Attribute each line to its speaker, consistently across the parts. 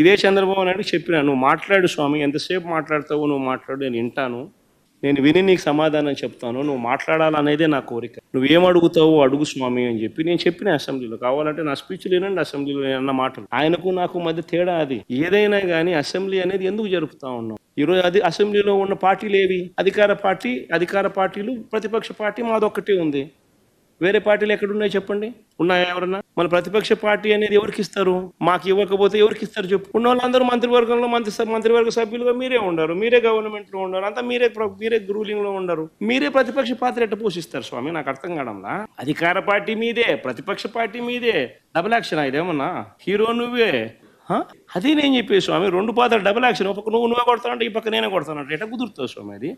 Speaker 1: ఇదే చంద్రబాబు నాయుడు చెప్పినా, నువ్వు మాట్లాడు స్వామి, ఎంతసేపు మాట్లాడతావు, నువ్వు మాట్లాడు, నేను వింటాను, నేను విని నీకు సమాధానం చెప్తాను, నువ్వు మాట్లాడాలనేదే నా కోరిక, నువ్వేం అడుగుతావు అడుగు స్వామి అని చెప్పి నేను చెప్పిన అసెంబ్లీలో. కావాలంటే నా స్పీచ్ లేనండి అసెంబ్లీలో అన్న మాటలు. ఆయనకు నాకు మధ్య తేడా అది. ఏదైనా కానీ అసెంబ్లీ అనేది ఎందుకు జరుపుతా ఉన్నాం? ఈరోజు అది అసెంబ్లీలో ఉన్న పార్టీలు ఏవి? అధికార పార్టీలు, ప్రతిపక్ష పార్టీ మాదొక్కటే ఉంది. వేరే పార్టీలు ఎక్కడున్నాయి చెప్పండి? ఉన్నాయా ఎవరన్నా? మన ప్రతిపక్ష పార్టీ అనేది ఎవరికి ఇస్తారు? మాకు ఇవ్వకపోతే ఎవరికి ఇస్తారు చెప్పు? ఉన్న వాళ్ళందరూ మంత్రివర్గంలో మంత్రివర్గ సభ్యులుగా మీరే ఉండరు, మీరే గవర్నమెంట్ లో ఉండరు, అంతా మీరే రూలింగ్ లో ఉండరు. మీరే ప్రతిపక్ష పాత్ర ఎట్ట పోషిస్తారు స్వామి? నాకు అర్థం కావడంలా. అధికార పార్టీ మీదే, ప్రతిపక్ష పార్టీ మీదే. డబుల్ యాక్షన్ ఇదేమన్నా? హీరో నువ్వే. అదే నేను చెప్పే స్వామి, రెండు పాత్ర డబుల్ యాక్షన్. ఒక పక్క నువ్వే కొడతానంటే ఈ పక్క నేనే కొడతానంటే ఎట్లా కుదురుతావు స్వామి? అది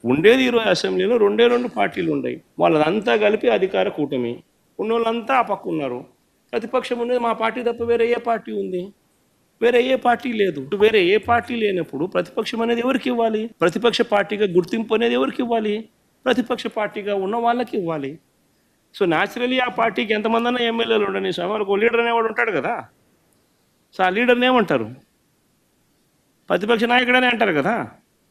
Speaker 1: ఉండేది ఈరోజు అసెంబ్లీలో రెండు పార్టీలు ఉన్నాయి. వాళ్ళంతా కలిపి అధికార కూటమి. ఉన్న వాళ్ళంతా ఆ పక్క ఉన్నారు. ప్రతిపక్షం ఉండేది మా పార్టీ తప్ప వేరే ఏ పార్టీ ఉంది? వేరే ఏ పార్టీ లేదు. వేరే ఏ పార్టీ లేనప్పుడు ప్రతిపక్షం అనేది ఎవరికి ఇవ్వాలి? ప్రతిపక్ష పార్టీగా గుర్తింపు అనేది ఎవరికి ఇవ్వాలి? ప్రతిపక్ష పార్టీగా ఉన్న వాళ్ళకి ఇవ్వాలి. సో న్యాచురలీ ఆ పార్టీకి ఎంతమంది అన్నా ఎమ్మెల్యేలు ఉండని స్వామి, వాళ్ళకు లీడర్ అనేవాడు ఉంటాడు కదా. సో ఆ లీడర్ని ఏమంటారు? ప్రతిపక్ష నాయకుడనే అంటారు కదా,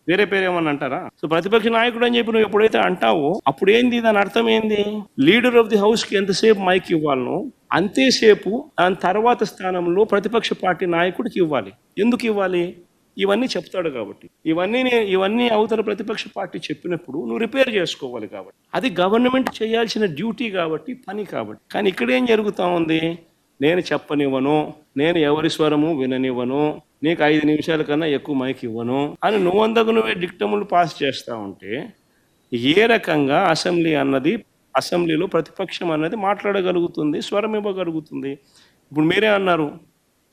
Speaker 1: వేరే పేరు ఏమన్నా అంటారా? సో ప్రతిపక్ష నాయకుడు అని చెప్పి నువ్వు ఎప్పుడైతే అంటావో అప్పుడు ఏంది? దాని అర్థం ఏంది? లీడర్ ఆఫ్ ది హౌస్ కి ఎంతసేపు మైక్ ఇవ్వాలనో అంతేసేపు దాని తర్వాత స్థానంలో ప్రతిపక్ష పార్టీ నాయకుడికి ఇవ్వాలి. ఎందుకు ఇవ్వాలి? ఇవన్నీ చెప్తాడు కాబట్టి. ఇవన్నీ అవతల ప్రతిపక్ష పార్టీ చెప్పినప్పుడు నువ్వు రిపేర్ చేసుకోవాలి కాబట్టి. అది గవర్నమెంట్ చేయాల్సిన డ్యూటీ కాబట్టి, పని కాబట్టి. కానీ ఇక్కడ ఏం జరుగుతూ ఉంది? నేను చెప్పనివ్వను, నేను ఎవరి స్వరము విననివ్వను, నీకు 5 నిమిషాల కన్నా ఎక్కువ మైక్ ఇవ్వను అని నువ్వే డిక్టములు పాస్ చేస్తూ ఉంటే ఏ రకంగా అసెంబ్లీలో ప్రతిపక్షం అన్నది మాట్లాడగలుగుతుంది, స్వరం ఇవ్వగలుగుతుంది? ఇప్పుడు మీరే అన్నారు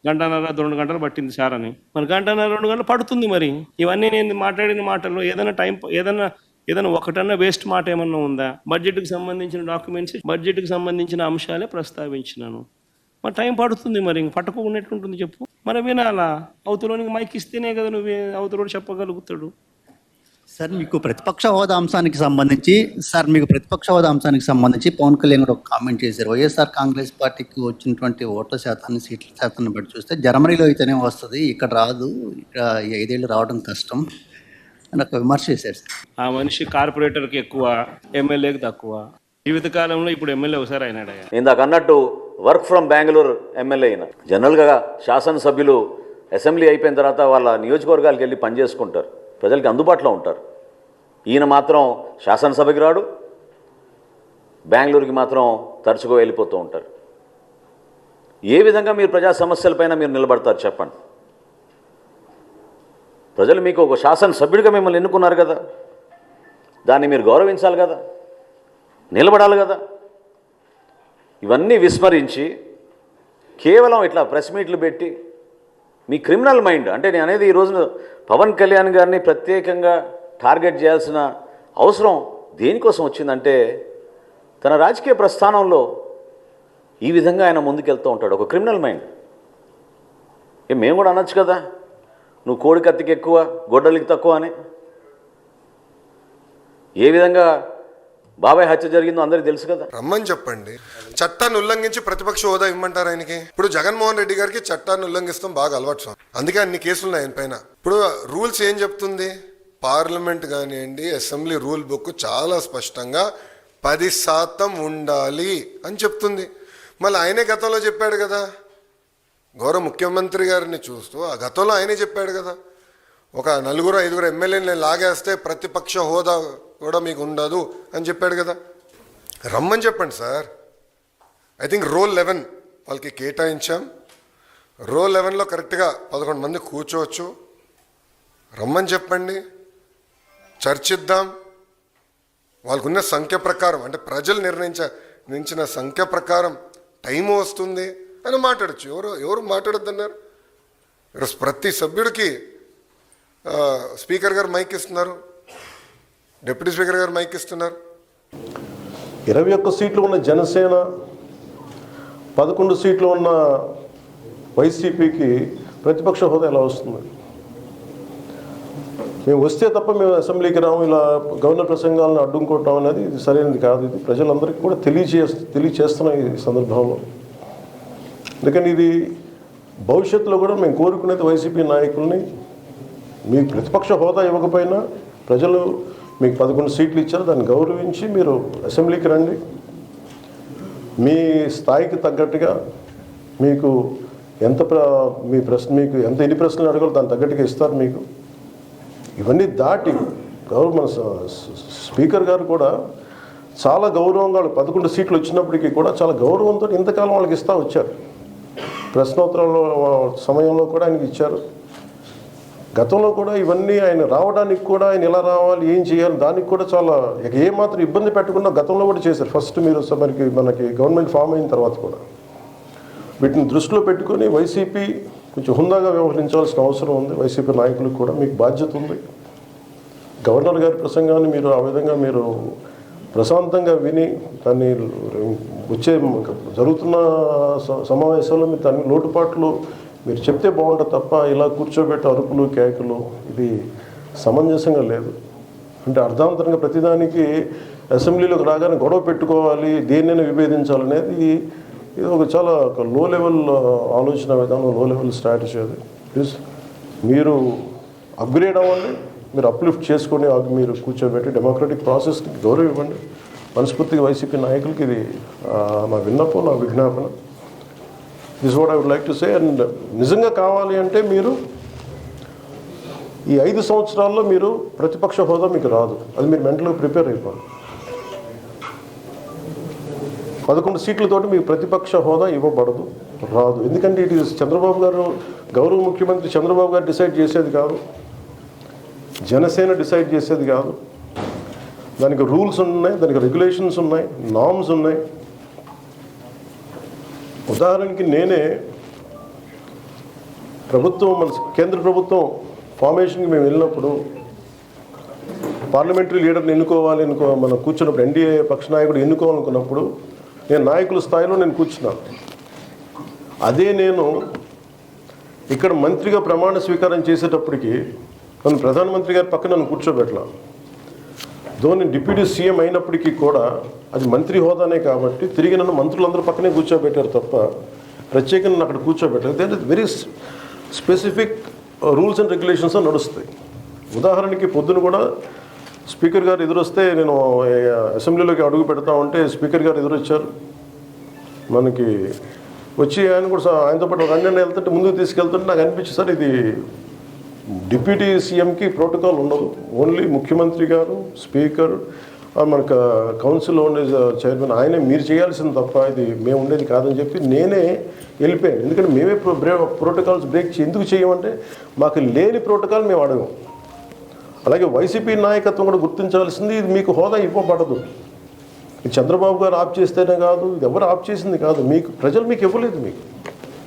Speaker 1: 1.5-2 గంటలు పట్టింది సార్ అని. మరి 1.5-2 గంటలు పడుతుంది. మరి ఇవన్నీ నేను మాట్లాడిన మాటల్లో ఏదైనా ఒకటన్నా వేస్ట్ మాట ఏమన్నా ఉందా? బడ్జెట్కి సంబంధించిన డాక్యుమెంట్స్, బడ్జెట్కి సంబంధించిన అంశాలే ప్రస్తావించినాను. మరి టైం పడుతుంది. మరి ఇంక పట్టుకోకున్నట్టుంటుంది చెప్పు. మరి వినాలా? అవతలోనికి మైక్ ఇస్తేనే కదా నువ్వు అవతలోడు చెప్పగలుగుతాడు.
Speaker 2: సార్ మీకు ప్రతిపక్ష హోదా అంశానికి సంబంధించి పవన్ కళ్యాణ్ గారు ఒక కామెంట్ చేశారు. వైఎస్ఆర్ కాంగ్రెస్ పార్టీకి వచ్చినటువంటి ఓట్ల శాతాన్ని, సీట్ల శాతాన్ని బట్టి చూస్తే జర్మనీలో అయితేనే వస్తుంది, ఇక్కడ రాదు, ఇక్కడ 5 ఏళ్ళు రావడం కష్టం అని ఒక విమర్శ చేశారు సార్.
Speaker 1: ఆ మనిషి కార్పొరేటర్కి ఎక్కువ, ఎమ్మెల్యేకి తక్కువ. జీవితకాలంలో ఇప్పుడు ఎమ్మెల్యే ఒకసారి అయినాడు.
Speaker 3: ఇందాక అన్నట్టు వర్క్ ఫ్రమ్ బెంగళూరు ఎమ్మెల్యే అయినా. జనరల్గా శాసనసభ్యులు అసెంబ్లీ అయిపోయిన తర్వాత వాళ్ళ నియోజకవర్గాలకు వెళ్ళి పనిచేసుకుంటారు, ప్రజలకి అందుబాటులో ఉంటారు. ఈయన మాత్రం శాసనసభకి రాడు, బెంగళూరుకి మాత్రం తరచుగా వెళ్ళిపోతూ ఉంటారు. ఏ విధంగా మీరు ప్రజా సమస్యలపైన మీరు నిలబడతారు చెప్పండి? ప్రజలు మీకు ఒక శాసనసభ్యుడిగా మిమ్మల్ని ఎన్నుకున్నారు కదా, దాన్ని మీరు గౌరవించాలి కదా, నిలబడాలి కదా. ఇవన్నీ విస్మరించి కేవలం ఇట్లా ప్రెస్ మీట్లు పెట్టి మీ క్రిమినల్ మైండ్, అంటే నేను అనేది ఈరోజు పవన్ కళ్యాణ్ గారిని ప్రత్యేకంగా టార్గెట్ చేయాల్సిన అవసరం దేనికోసం వచ్చిందంటే తన రాజకీయ ప్రస్థానంలో ఈ విధంగా ఆయన ముందుకెళ్తూ ఉంటాడు. ఒక క్రిమినల్ మైండ్. మేము కూడా అనొచ్చు కదా, నువ్వు కోడి కత్తికి ఎక్కువ, గొడ్డలికి తక్కువ అని. ఏ విధంగా బాబాయ్ హత్య జరిగిందో అందరికీ తెలుసు కదా.
Speaker 4: రమ్మని చెప్పండి. చట్టాన్ని ఉల్లంఘించి ప్రతిపక్ష హోదా ఇవ్వమంటారు ఆయనకి? ఇప్పుడు జగన్మోహన్ రెడ్డి గారికి చట్టాన్ని ఉల్లంఘిస్తాం బాగా అలవాటు, అందుకే అన్ని కేసులు ఉన్నాయి ఆయన పైన. ఇప్పుడు రూల్స్ ఏం చెప్తుంది? పార్లమెంట్ కానివ్వండి, అసెంబ్లీ రూల్ బుక్ చాలా స్పష్టంగా 10% ఉండాలి అని చెప్తుంది. మళ్ళీ ఆయనే గతంలో చెప్పాడు కదా, గౌరవ ముఖ్యమంత్రి గారిని చూస్తూ ఆ గతంలో ఆయనే చెప్పాడు కదా, ఒక 4-5 ఎమ్మెల్యేని లాగేస్తే ప్రతిపక్ష హోదా కూడా మీకు ఉండదు అని చెప్పాడు కదా. రమ్మని చెప్పండి సార్. ఐ థింక్ రోల్ 11 వాళ్ళకి కేటాయించాం. రోల్ 11లో కరెక్ట్గా 11 మంది కూర్చోవచ్చు. రమ్మని చెప్పండి, చర్చిద్దాం. వాళ్ళకున్న సంఖ్య ప్రకారం, అంటే ప్రజలు నిర్ణయించిన సంఖ్య ప్రకారం టైము వస్తుంది అని మాట్లాడచ్చు. ఎవరు మాట్లాడొద్దన్నారు? ప్రతి సభ్యుడికి స్పీకర్ గారు మైక్ ఇస్తున్నారు, డిప్యూటీ స్పీకర్ గారు మైక్ ఇస్తున్నారు.
Speaker 5: 21 సీట్లు ఉన్న జనసేన, 11 సీట్లు ఉన్న వైసీపీకి ప్రతిపక్ష హోదా ఎలా వస్తుంది? మేము వస్తే తప్ప మేము అసెంబ్లీకి రాము, ఇలా గవర్నర్ ప్రసంగాలను అడ్డుకోవటం అనేది ఇది సరైనది కాదు. ఇది ప్రజలందరికీ కూడా తెలియచేస్తున్నాం ఈ సందర్భంలో. అందుకని ఇది భవిష్యత్తులో కూడా మేము కోరుకునేది వైసీపీ నాయకుల్ని మీకు ప్రతిపక్ష హోదా ఇవ్వకపోయినా ప్రజలు మీకు 11 సీట్లు ఇచ్చారు, దాన్ని గౌరవించి మీరు అసెంబ్లీకి రండి. మీ స్థాయికి తగ్గట్టుగా మీకు మీకు ఎన్ని ప్రశ్నలు అడగాలో దాని తగ్గట్టుగా ఇస్తారు మీకు. ఇవన్నీ దాటి మన స్పీకర్ గారు కూడా చాలా గౌరవంగా 11 సీట్లు వచ్చినప్పటికీ కూడా చాలా గౌరవంతో ఇంతకాలం వాళ్ళకి ఇస్తూ వచ్చారు. ప్రశ్నోత్తరాల సమయంలో కూడా ఆయనకి ఇచ్చారు. గతంలో కూడా ఇవన్నీ ఆయన రావడానికి కూడా ఆయన ఎలా రావాలి, ఏం చేయాలి, దానికి కూడా చాలా ఏమాత్రం ఇబ్బంది పెట్టకుండా గతంలో కూడా చేశారు. ఫస్ట్ మీరు మనకి గవర్నమెంట్ ఫామ్ అయిన తర్వాత కూడా వీటిని దృష్టిలో పెట్టుకొని వైసీపీ కొంచెం హుందాగా వ్యవహరించాల్సిన అవసరం ఉంది. వైసీపీ నాయకులకు కూడా మీకు బాధ్యత ఉంది. గవర్నర్ గారి ప్రసంగాన్ని మీరు ఆ విధంగా మీరు ప్రశాంతంగా విని దాన్ని వచ్చే జరుగుతున్న సమావేశాల్లో మీరు దాని లోటుపాట్లు మీరు చెప్తే బాగుంటుంది తప్ప ఇలా కూర్చోబెట్టి అరుపులు కేకలు ఇది సమంజసంగా లేదు. అంటే అర్ధాంతరంగా ప్రతిదానికి అసెంబ్లీలోకి రాగానే గొడవ పెట్టుకోవాలి, దేన్నైనా విభేదించాలనేది ఇది చాలా లో లెవెల్ ఆలోచన విధానం, లో లెవెల్ స్ట్రాటజీ. అది ప్లీజ్ మీరు అప్గ్రేడ్ అవ్వండి, మీరు అప్లిఫ్ట్ చేసుకొని మీరు కూర్చోబెట్టి డెమోక్రటిక్ ప్రాసెస్కి గౌరవం ఇవ్వండి. మనస్ఫూర్తిగా వైసీపీ నాయకులకి ఇది నా విన్నపం, నా విజ్ఞాపన. This what I would like to say. And నిజంగా కావాలి అంటే మీరు ఈ 5 సంవత్సరాల్లో మీరు ప్రతిపక్ష హోదా మీకు రాదు. అది మీరు మెంటల్గా ప్రిపేర్ అయిపోవాలి. 11 సీట్లతోటి మీకు ప్రతిపక్ష హోదా ఇవ్వబడదు, రాదు. ఎందుకంటే ఇది చంద్రబాబు గారు, గౌరవ ముఖ్యమంత్రి చంద్రబాబు గారు డిసైడ్ చేసేది కాదు, జనసేన డిసైడ్ చేసేది కాదు. దానికి రూల్స్ ఉన్నాయి, దానికి రెగ్యులేషన్స్ ఉన్నాయి, నార్మ్స్ ఉన్నాయి. ఉదాహరణకి నేనే మన కేంద్ర ప్రభుత్వం ఫార్మేషన్కి మేము వెళ్ళినప్పుడు పార్లమెంటరీ లీడర్ని మనం కూర్చున్నప్పుడు ఎన్డీఏ పక్ష నాయకుడు ఎన్నుకోవాలనుకున్నప్పుడు నేను నాయకుల స్థాయిలో నేను కూర్చున్నాను. అదే నేను ఇక్కడ మంత్రిగా ప్రమాణ స్వీకారం చేసేటప్పటికి నన్ను ప్రధానమంత్రి గారి పక్కన నన్ను కూర్చోబెట్టలా. ధోని డిప్యూటీ సీఎం అయినప్పటికీ కూడా అది మంత్రి హోదానే కాబట్టి తిరిగి నన్ను మంత్రులందరూ పక్కనే కూర్చోబెట్టారు తప్ప ప్రత్యేకంగా అక్కడ కూర్చోబెట్టారు. They very specific rules and regulations నడుస్తాయి. ఉదాహరణకి పొద్దున కూడా స్పీకర్ గారు ఎదురొస్తే నేను అసెంబ్లీలోకి అడుగు పెడతా ఉంటే స్పీకర్ గారు ఎదురొచ్చారు. మనకి వచ్చి ఆయన కూడా ఆయనతో పాటు రండి వెళ్తుంటే ముందుకు తీసుకెళ్తుంటే నాకు అనిపించింది, సార్ ఇది డిప్యూటీ సీఎంకి ప్రోటోకాల్ ఉండదు. ఓన్లీ ముఖ్యమంత్రి గారు, స్పీకర్, మనకు కౌన్సిల్లో ఉండే చైర్మన్ ఆయనే మీరు చేయాల్సింది తప్ప ఇది మేము ఉండేది కాదని చెప్పి నేనే వెళ్ళిపోయాను. ఎందుకంటే మేమే ప్రోటోకాల్స్ బ్రేక్ ఎందుకు చేయమంటే మాకు లేని ప్రోటోకాల్ మేము అడగం. అలాగే వైసీపీ నాయకత్వం కూడా గుర్తించాల్సింది, ఇది మీకు హోదా ఇవ్వబడదు. ఇది చంద్రబాబు గారు ఆప్ చేస్తేనే కాదు, ఇది ఎవరు ఆప్ చేసింది కాదు, మీకు ప్రజలు మీకు ఇవ్వలేదు. మీకు